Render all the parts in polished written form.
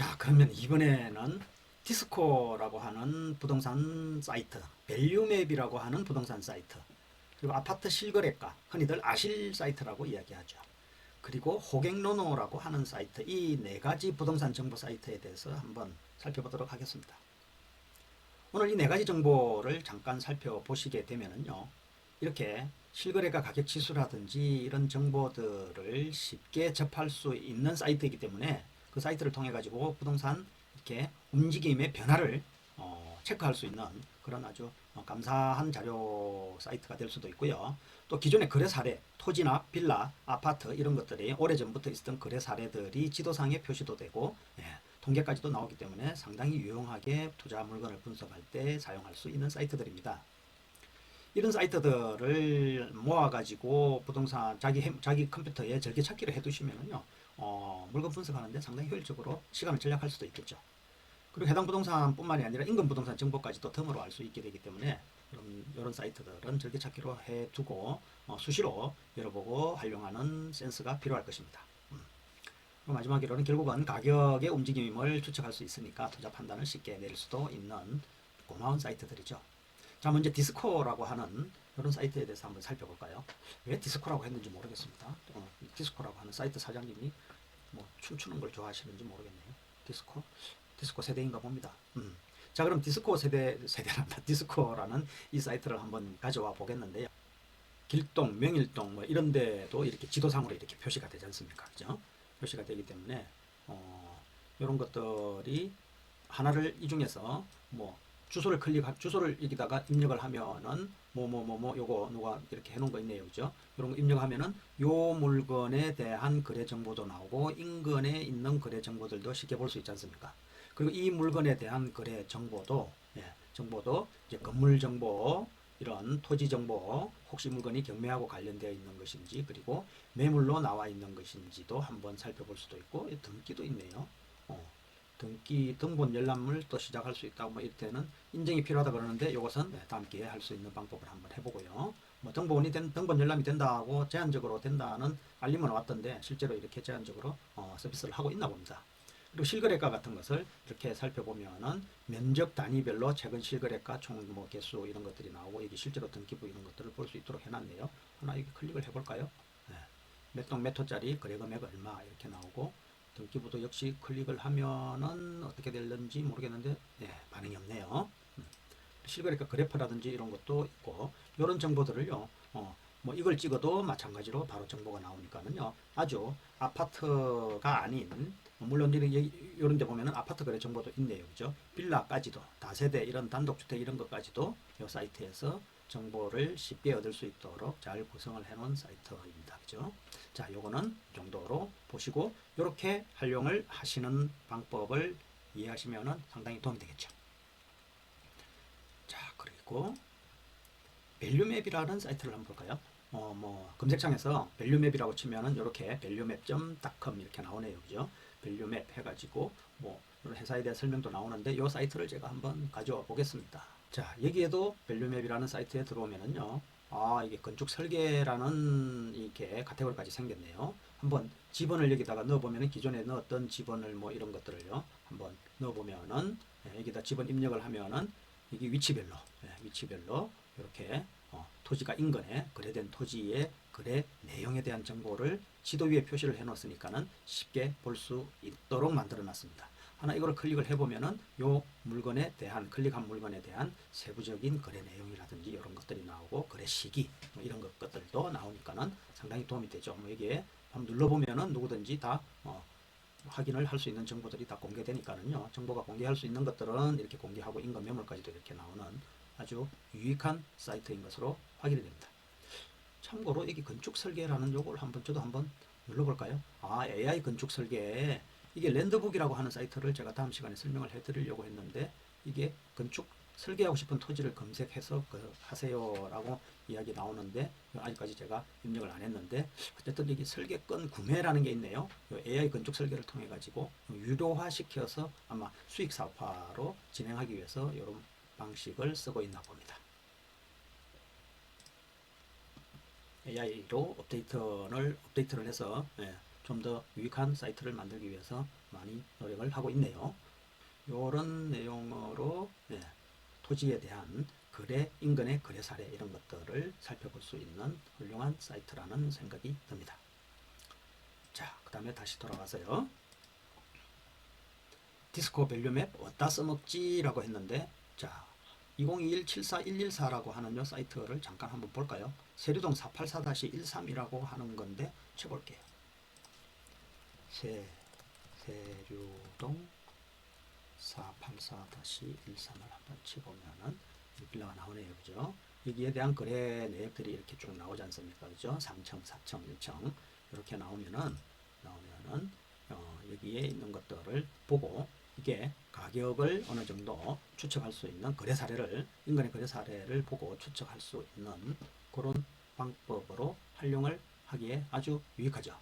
자, 그러면 이번에는 디스코라고 하는 부동산 사이트, 밸류맵이라고 하는 부동산 사이트, 그리고 아파트 실거래가, 흔히들 아실 사이트라고 이야기하죠. 그리고 호갱노노라고 하는 사이트, 이 네 가지 부동산 정보 사이트에 대해서 한번 살펴보도록 하겠습니다. 오늘 이 네 가지 정보를 잠깐 살펴보시게 되면요, 이렇게 실거래가 가격 지수라든지 이런 정보들을 쉽게 접할 수 있는 사이트이기 때문에 그 사이트를 통해 가지고 부동산 이렇게 움직임의 변화를 체크할 수 있는 그런 아주 감사한 자료 사이트가 될 수도 있고요. 또 기존의 거래 사례, 토지나 빌라, 아파트 이런 것들이 오래전부터 있었던 거래 사례들이 지도상에 표시도 되고, 통계까지도 나오기 때문에 상당히 유용하게 투자 물건을 분석할 때 사용할 수 있는 사이트들입니다. 이런 사이트들을 모아가지고 부동산 자기 컴퓨터에 절개찾기를 해두시면은요, 물건 분석하는데 상당히 효율적으로 시간을 절약할 수도 있겠죠. 그리고 해당 부동산뿐만이 아니라 인근 부동산 정보까지도 덤으로 알 수 있게 되기 때문에 이런 사이트들은 절개찾기로 해두고 수시로 열어보고 활용하는 센스가 필요할 것입니다. 그리고 마지막으로는 결국은 가격의 움직임을 추측할 수 있으니까 투자 판단을 쉽게 내릴 수도 있는 고마운 사이트들이죠. 자, 먼저 디스코라고 하는 이런 사이트에 대해서 한번 살펴볼까요? 왜 디스코라고 했는지 모르겠습니다. 디스코라고 하는 사이트 사장님이 뭐 춤추는 걸 좋아하시는지 모르겠네요. 디스코 세대인가 봅니다. 자, 그럼 세대란다. 디스코라는 이 사이트를 한번 가져와 보겠는데요. 길동, 명일동 뭐 이런 데도 이렇게 지도상으로 이렇게 표시가 되지 않습니까? 그죠? 표시가 되기 때문에 이런 것들이 하나를 이 중에서 뭐 주소를 여기다가 입력을 하면은 요거 누가 이렇게 해놓은 거 있네요, 그죠? 이런 거 입력하면은 요 물건에 대한 거래 정보도 나오고 인근에 있는 거래 정보들도 쉽게 볼 수 있지 않습니까? 그리고 이 물건에 대한 거래 정보도 이제 건물 정보, 이런 토지 정보, 혹시 물건이 경매하고 관련되어 있는 것인지, 그리고 매물로 나와 있는 것인지도 한번 살펴볼 수도 있고, 등기도 있네요. 등본 열람을 또 시작할 수 있다고 뭐 이때는 인증이 필요하다 그러는데 이것은 다음 기회에 할 수 있는 방법을 한번 해보고요. 뭐 등본 열람이 된다고 제한적으로 된다는 알림은 왔던데 실제로 이렇게 제한적으로 서비스를 하고 있나 봅니다. 그리고 실거래가 같은 것을 이렇게 살펴보면은 면적 단위별로 최근 실거래가 총 뭐 개수 이런 것들이 나오고 여기 실제로 등기부 이런 것들을 볼 수 있도록 해놨네요. 하나 여기 클릭을 해볼까요? 네. 몇 동 몇 호짜리 거래 금액 얼마 이렇게 나오고 등기부도 역시 클릭을 하면은 어떻게 될는지 모르겠는데 반응이 없네요. 실거래가 그래프라든지 이런 것도 있고 이런 정보들을요. 뭐 이걸 찍어도 마찬가지로 바로 정보가 나오니까는요. 아주 아파트가 아닌 물론 이런 데 보면은 아파트 거래 정보도 있네요. 그죠? 빌라까지도 다세대 이런 단독주택 이런 것까지도 이 사이트에서 정보를 쉽게 얻을 수 있도록 잘 구성을 해 놓은 사이트입니다. 그죠? 자, 요거는 이 정도로 보시고 이렇게 활용을 하시는 방법을 이해하시면은 상당히 도움이 되겠죠. 자, 그리고 밸류맵이라는 사이트를 한번 볼까요? 뭐 검색창에서 밸류맵이라고 치면은 이렇게 valuemap.com 이렇게 나오네요. 그죠? 밸류맵 해가지고 뭐 회사에 대한 설명도 나오는데 이 사이트를 제가 한번 가져와 보겠습니다. 자, 여기에도 밸류맵이라는 사이트에 들어오면은요. 이게 건축 설계라는 이렇게 카테고리까지 생겼네요. 한번 지번을 여기다가 넣어보면은 기존에 넣었던 지번을 뭐 이런 것들을요. 한번 넣어보면은 여기다 지번 입력을 하면은 이게 위치별로 이렇게 토지가 인근에 거래된 토지의 거래 내용에 대한 정보를 지도 위에 표시를 해 놓았으니까는 쉽게 볼 수 있도록 만들어 놨습니다. 하나 이걸 클릭을 해보면은 요 물건에 대한 클릭한 물건에 대한 세부적인 거래 내용이라든지 이런 것들이 나오고 거래 시기 뭐 이런 것들도 나오니까는 상당히 도움이 되죠. 뭐 이게 한번 눌러보면은 누구든지 다 확인을 할 수 있는 정보들이 다 공개되니까는요. 정보가 공개할 수 있는 것들은 이렇게 공개하고 인근 매물까지도 이렇게 나오는 아주 유익한 사이트인 것으로 확인이 됩니다. 참고로 여기 건축 설계라는 요걸 저도 한번 눌러볼까요? AI 건축 설계. 이게 랜드북이라고 하는 사이트를 제가 다음 시간에 설명을 해드리려고 했는데 이게 건축 설계하고 싶은 토지를 검색해서 하세요라고 이야기 나오는데 아직까지 제가 입력을 안 했는데 어쨌든 여기 설계권 구매라는 게 있네요. AI 건축 설계를 통해 가지고 유료화 시켜서 아마 수익 사업화로 진행하기 위해서 이런 방식을 쓰고 있나 봅니다. AI로 업데이트를 해서 좀 더 유익한 사이트를 만들기 위해서 많이 노력을 하고 있네요. 이런 내용으로 토지에 대한 거래, 인근의 거래 사례 이런 것들을 살펴볼 수 있는 훌륭한 사이트라는 생각이 듭니다. 자, 그 다음에 다시 돌아가서요. 디스코 밸류맵 어디다 써먹지? 라고 했는데, 자, 2021-74114라고 하는 요 사이트를 잠깐 한번 볼까요? 세류동 484-13이라고 하는 건데, 쳐볼게요. 세류동 484-13을 한번 쳐보면은, 빌라가 나오네요. 그죠? 여기에 대한 거래 내역들이 이렇게 쭉 나오지 않습니까? 그죠? 3층, 4층, 1층. 이렇게 나오면은, 여기에 있는 것들을 보고, 이게 가격을 어느 정도 추측할 수 있는 거래 사례를, 인간의 거래 사례를 보고 추측할 수 있는 그런 방법으로 활용을 하기에 아주 유익하죠.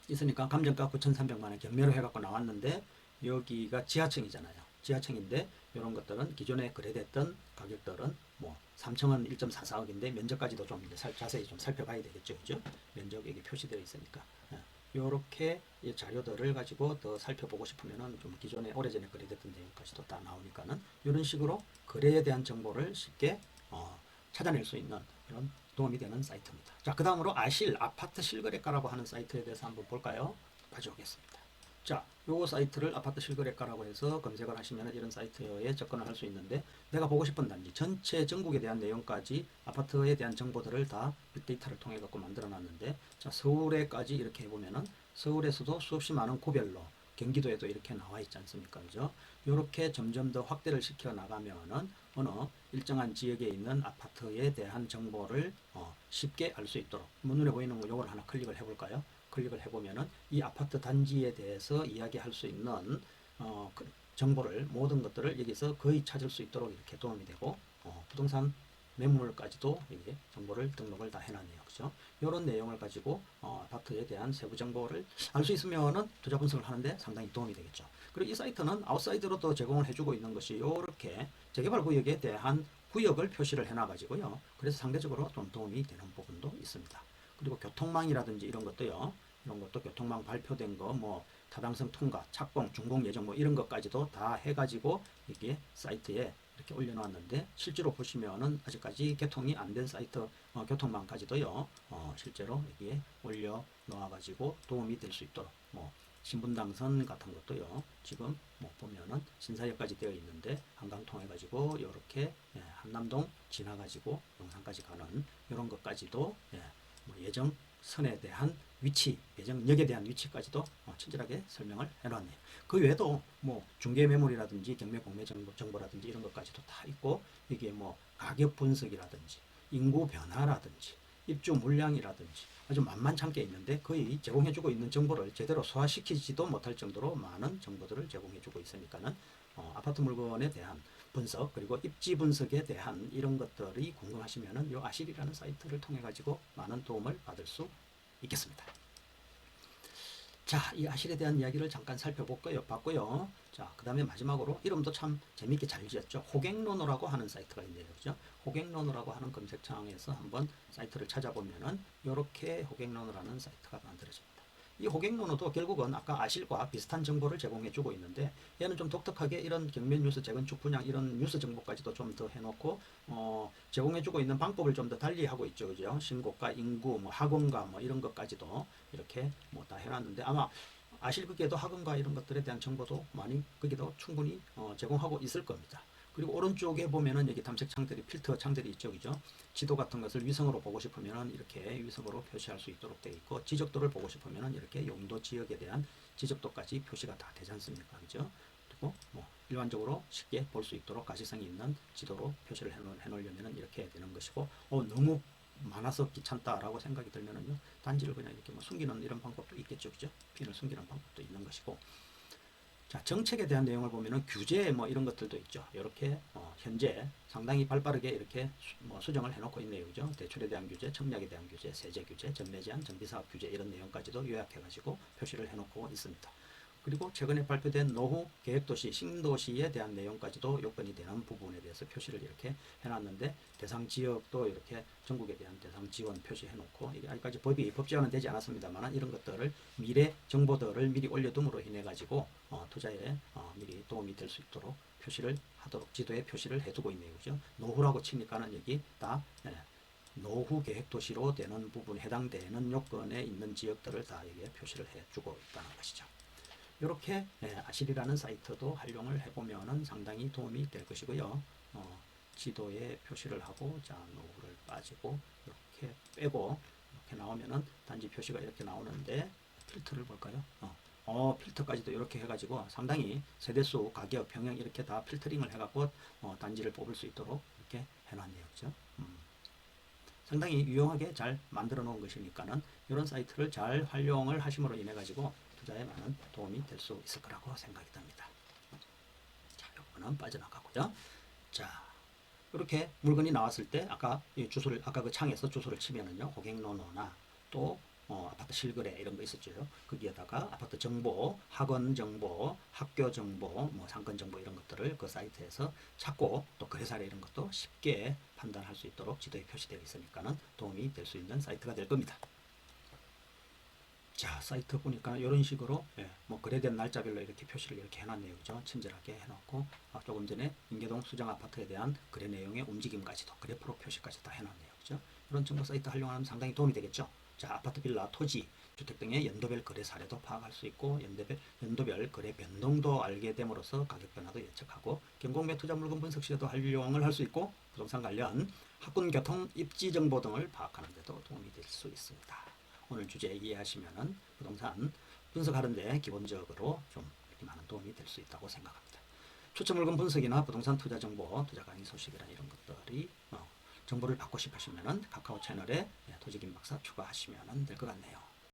있으니까 감정가 9,300만 원 경매로 해갖고 나왔는데, 여기가 지하층이잖아요. 지하층인데 이런 것들은 기존에 거래됐던 가격들은 뭐 3층은 1.44억인데 면적까지도 좀 자세히 좀 살펴봐야 되겠죠. 그죠? 면적 여기 표시되어 있으니까. 이렇게 자료들을 가지고 더 살펴보고 싶으면은 좀 기존에 오래전에 거래됐던 내용까지도 다 나오니까는 이런 식으로 거래에 대한 정보를 쉽게 찾아낼 수 있는 이런 도움이 되는 사이트입니다. 자, 그 다음으로 아실 아파트 실거래가라고 하는 사이트에 대해서 한번 볼까요? 가져오겠습니다. 자, 요 사이트를 아파트 실거래가라고 해서 검색을 하시면 이런 사이트에 접근을 할 수 있는데, 내가 보고 싶은 단지 전체 전국에 대한 내용까지 아파트에 대한 정보들을 다 빅데이터를 통해 갖고 만들어 놨는데, 자, 서울에까지 이렇게 해보면은 서울에서도 수없이 많은 구별로 경기도에도 이렇게 나와 있지 않습니까? 그죠? 이렇게 점점 더 확대를 시켜 나가면은 어느 일정한 지역에 있는 아파트에 대한 정보를 쉽게 알 수 있도록, 눈에 보이는 거 요걸 하나 클릭을 해볼까요? 클릭을 해보면은 이 아파트 단지에 대해서 이야기할 수 있는 정보를, 모든 것들을 여기서 거의 찾을 수 있도록 이렇게 도움이 되고, 부동산 매물까지도 여기 정보를 등록을 다 해놨네요. 그죠? 이런 내용을 가지고 아파트에 대한 세부 정보를 알 수 있으면은 투자 분석을 하는데 상당히 도움이 되겠죠. 그리고 이 사이트는 아웃사이드로 또 제공을 해주고 있는 것이 이렇게 재개발 구역에 대한 구역을 표시를 해놔가지고요. 그래서 상대적으로 좀 도움이 되는 부분도 있습니다. 그리고 교통망이라든지 이런 것도요. 이런 것도 교통망 발표된 거, 뭐 타당성 통과, 착공, 준공 예정 뭐 이런 것까지도 다 해가지고 이게 사이트에 이렇게 올려놨는데, 실제로 보시면은 아직까지 개통이 안 된 사이트 교통망까지도요. 실제로 여기에 올려 놓아가지고 도움이 될 수 있도록, 뭐 신분당선 같은 것도요. 지금 뭐 보면은 신사역까지 되어 있는데 한강 통해 가지고 이렇게 한남동 지나가지고 용산까지 가는 이런 것까지도 뭐 예정 선에 대한 위치, 예정역에 대한 위치까지도 친절하게 설명을 해놨네요. 그 외에도 뭐 중개 매물이라든지 경매 공매 정보라든지 이런 것까지도 다 있고, 이게 뭐 가격 분석이라든지 인구 변화라든지 입주 물량이라든지 아주 만만찮게 있는데, 거의 제공해주고 있는 정보를 제대로 소화시키지도 못할 정도로 많은 정보들을 제공해주고 있으니까는 아파트 물건에 대한 분석, 그리고 입지 분석에 대한 이런 것들이 궁금하시면은 요 아실이라는 사이트를 통해 가지고 많은 도움을 받을 수 있겠습니다. 자, 이 아실에 대한 이야기를 잠깐 살펴봤고요. 자, 그 다음에 마지막으로 이름도 참 재밌게 잘 지었죠. 호갱로너라고 하는 사이트가 있네요. 그죠? 호갱로너라고 하는 검색창에서 한번 사이트를 찾아보면은 이렇게 호갱로너라는 사이트가 만들어집니다. 이 호갱로너도 결국은 아까 아실과 비슷한 정보를 제공해주고 있는데, 얘는 좀 독특하게 이런 경매 뉴스, 재건축 분양 이런 뉴스 정보까지도 좀 더 해놓고 제공해주고 있는 방법을 좀 더 달리하고 있죠. 그죠? 신고가, 인구, 뭐 학원가 뭐 이런 것까지도 이렇게 뭐 다 해놨는데, 아마 아실 거기에도 학원가 이런 것들에 대한 정보도 많이 거기도 충분히 제공하고 있을 겁니다. 그리고 오른쪽에 보면은 여기 탐색 창들이, 필터 창들이 있죠. 그죠? 지도 같은 것을 위성으로 보고 싶으면은 이렇게 위성으로 표시할 수 있도록 되어 있고, 지적도를 보고 싶으면은 이렇게 용도 지역에 대한 지적도까지 표시가 다 되지 않습니까? 그죠? 그리고 뭐 일반적으로 쉽게 볼 수 있도록 가시성이 있는 지도로 표시를 해놓으려면 이렇게 되는 것이고, 너무 많아서 귀찮다라고 생각이 들면은요, 단지를 그냥 이렇게 뭐 숨기는 이런 방법도 있겠죠. 그죠? 핀을 숨기는 방법도 있는 것이고, 자, 정책에 대한 내용을 보면은 규제 뭐 이런 것들도 있죠. 이렇게 현재 상당히 발빠르게 이렇게 수정을 해놓고 있네요. 그죠? 대출에 대한 규제, 청약에 대한 규제, 세제 규제, 전매 제한, 정비사업 규제 이런 내용까지도 요약해가지고 표시를 해놓고 있습니다. 그리고 최근에 발표된 노후 계획도시, 신도시에 대한 내용까지도 요건이 되는 부분에 대해서 표시를 이렇게 해놨는데 대상 지역도 이렇게 전국에 대한 대상 지원 표시해놓고 이게 아직까지 법제화는 되지 않았습니다만 이런 것들을 미래 정보들을 미리 올려둠으로 인해 가지고 투자에 미리 도움이 될 수 있도록 표시를 하도록 지도에 표시를 해두고 있네요. 그죠? 노후라고 치니까는 여기 다 노후 계획 도시로 되는 부분에 해당되는 요건에 있는 지역들을 다 여기에 표시를 해주고 있다는 것이죠. 이렇게 아실이라는 사이트도 활용을 해보면 상당히 도움이 될 것이고요. 지도에 표시를 하고 자 노후를 빠지고 이렇게 빼고 이렇게 나오면은 단지 표시가 이렇게 나오는데 필터를 볼까요? 필터까지도 이렇게 해가지고 상당히 세대수, 가격, 평형 이렇게 다 필터링을 해갖고 단지를 뽑을 수 있도록 이렇게 해놨네요. 그죠? 상당히 유용하게 잘 만들어 놓은 것이니까는 이런 사이트를 잘 활용을 하심으로 인해 가지고 투자에 많은 도움이 될 수 있을 거라고 생각이 듭니다. 자, 요거는 빠져나가고요. 자, 이렇게 물건이 나왔을 때 아까 이 주소를 아까 그 창에서 주소를 치면은요 고객노노나 또 아파트 실거래 이런 거 있었죠. 거기에다가 아파트 정보, 학원 정보, 학교 정보, 뭐 상권 정보 이런 것들을 그 사이트에서 찾고 또 거래 사례 이런 것도 쉽게 판단할 수 있도록 지도에 표시되어 있으니까는 도움이 될 수 있는 사이트가 될 겁니다. 자, 사이트 보니까 이런 식으로 뭐 거래된 날짜별로 이렇게 표시를 이렇게 해놨네요. 그죠? 친절하게 해놓고 조금 전에 인계동 수정 아파트에 대한 거래 내용의 움직임까지도 그래프로 표시까지 다 해놨네요. 그죠? 이런 정보 사이트 활용하면 상당히 도움이 되겠죠. 자, 아파트, 빌라, 토지, 주택 등의 연도별 거래 사례도 파악할 수 있고 연도별 거래 변동도 알게 됨으로써 가격 변화도 예측하고 경공 매 투자 물건 분석 시에도 활용을 할 수 있고 부동산 관련 학군, 교통, 입지 정보 등을 파악하는 데도 도움이 될 수 있습니다. 오늘 주제 이해하시면은 부동산 분석하는데 기본적으로 좀 많은 도움이 될 수 있다고 생각합니다. 추천 물건 분석이나 부동산 투자 정보, 투자 강의 소식이나 이런 것들이 정보를 받고 싶으시면은 카카오 채널에 토지김 박사 추가하시면 될 것 같네요.